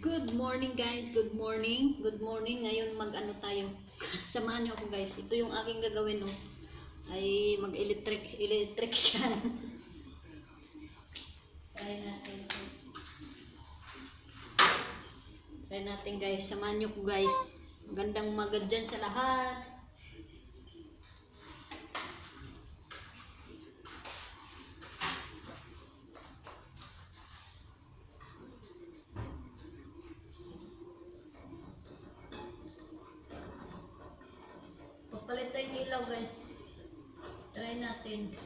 Good morning guys, good morning. Good morning. Ngayon mag-ano tayo. Samahan niyo ako guys. Ito yung aking gagawin no. Ay mag-electric siya. Try natin. Try natin guys. Samahan niyo ko guys. Magandang umaga dyan sa lahat. Papalit tayo ng ilaw guys. Try natin.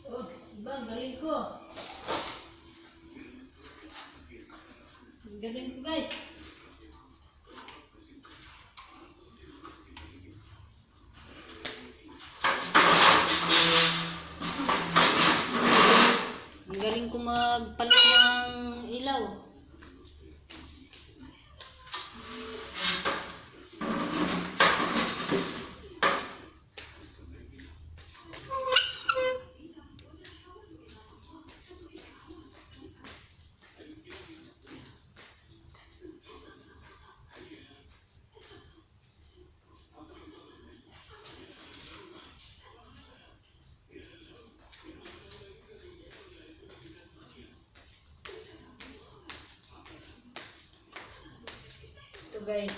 Oh, diba? Galing ko. Galing ko guys. Galing ko magpalit ng ilaw. Guys,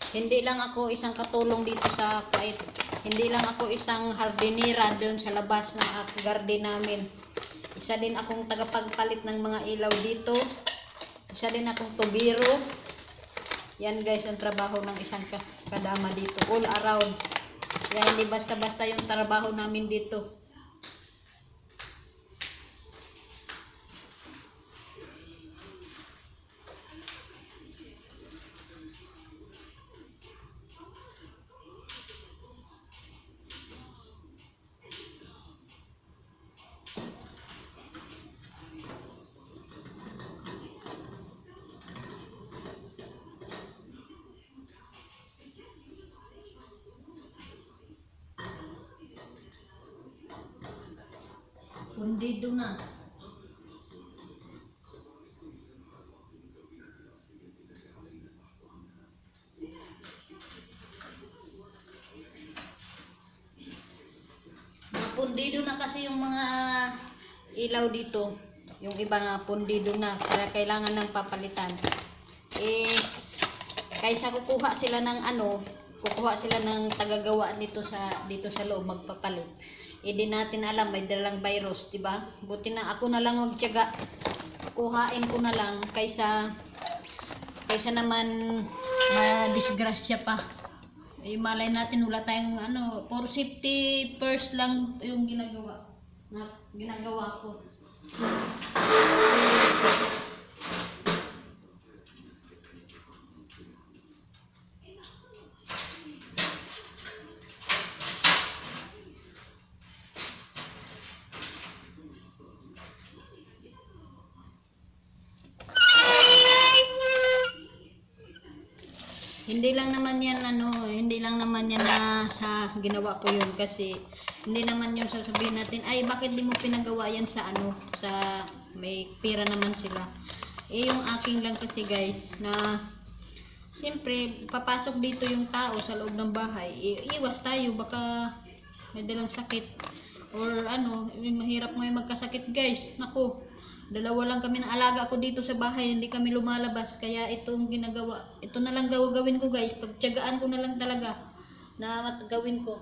hindi lang ako isang katulong dito sa pait. Hindi lang ako isang hardinera doon sa labas ng garden namin. Isa din akong tagapagpalit ng mga ilaw dito. Isa din akong tubiro. Yan guys ang trabaho ng isang kadama dito. All around. Yan hindi basta-basta yung trabaho namin dito. Pundido na. Pundido na kasi yung mga ilaw dito. Yung iba na pundido na. Kaya kailangan ng papalitan. Kaysa kukuha sila ng tagagawa dito sa loob magpapalit. Di natin alam may dalang virus, 'di ba? Buti na ako na lang magtiyaga. Kuhain ko na lang kaysa naman madisgrasya pa. Malay natin wala tayong for safety first lang yung ginagawa ko. Hindi lang naman yan na sa ginawa ko yun kasi hindi naman yun sasabihin natin ay bakit di mo pinagawa yan sa may pera naman sila. Yung aking lang kasi guys na siyempre papasok dito yung tao sa loob ng bahay, iwas tayo baka may dalang sakit or mahirap mo magkasakit guys. Naku, dalawa lang kami ng alaga ko dito sa bahay, hindi kami lumalabas. Kaya itong ginagawa, ito na lang gawin ko guys. Pagtiyagaan ko na lang talaga na gawin ko.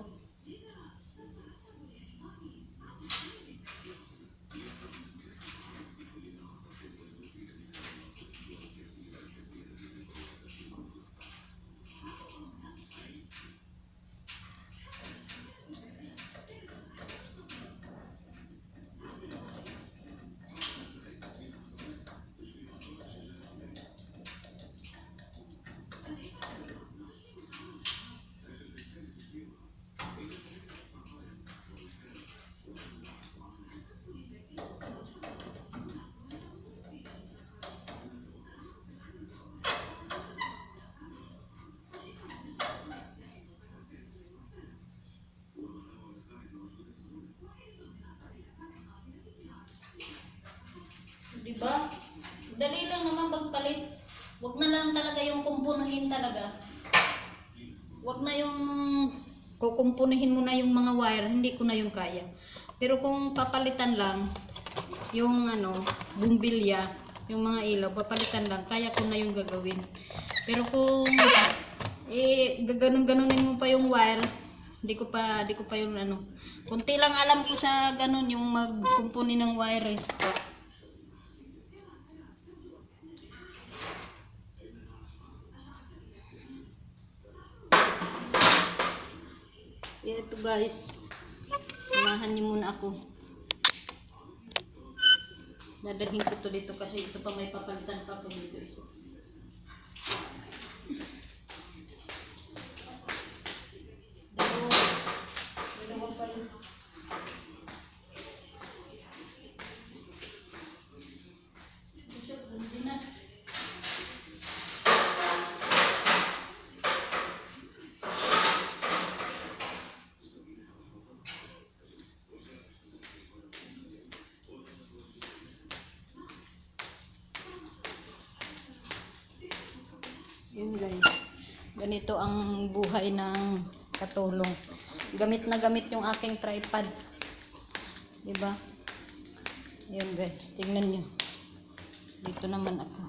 Diba? Dali lang naman magpalit. Huwag na lang talaga yung kumpunuhin talaga. Huwag na yung kukumpunuhin mo na yung mga wire, hindi ko na yung kaya. Pero kung papalitan lang, yung bumbilya, yung mga ilaw, papalitan lang, kaya ko na yung gagawin. Pero kung gaganon-ganonin mo pa yung wire, hindi ko pa yung kunti lang alam ko sa ganon, yung magkumpuni ng wire eh. Ito guys, samahan niyo muna ako. Dadalhin ko to dito kasi ito pa may papalitan pa po dito isa. Dalawa pa yun. Yun guys, ganito ang buhay ng katulong. Gamit na gamit yung aking tripod, diba? Yun guys, tingnan nyo. Dito naman ako.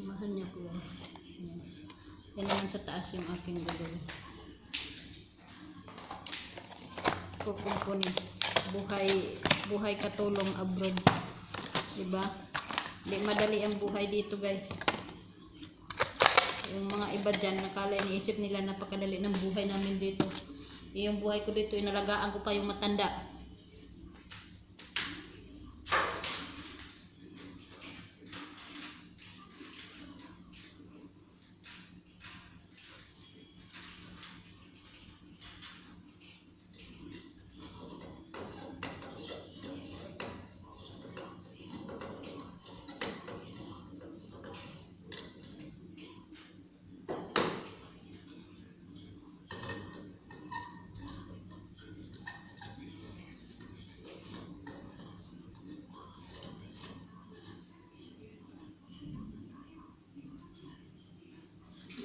Samahan niyo ko yan. Yan naman sa taas yung aking gagawin. Kukunin. Buhay katulong abroad, diba? Hindi madali ang buhay dito guys. Yung mga iba dyan, nakala iniisip nila napakadali ng buhay namin dito. Yung buhay ko dito, inalagaan ko pa yung matanda.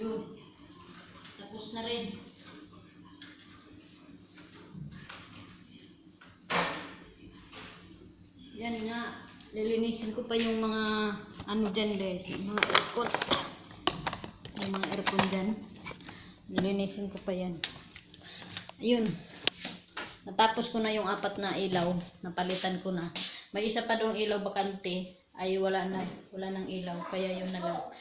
Yun. Tapos na rin. Yan nga. Lilinisin ko pa yung mga dyan guys. Yung mga aircon. Yung mga aircon dyan. Lilinisin ko pa yan. Ayun. Natapos ko na yung 4 na ilaw. Napalitan ko na. May isa pa doong ilaw bakante. Ay wala nang ilaw. Kaya yun na lang.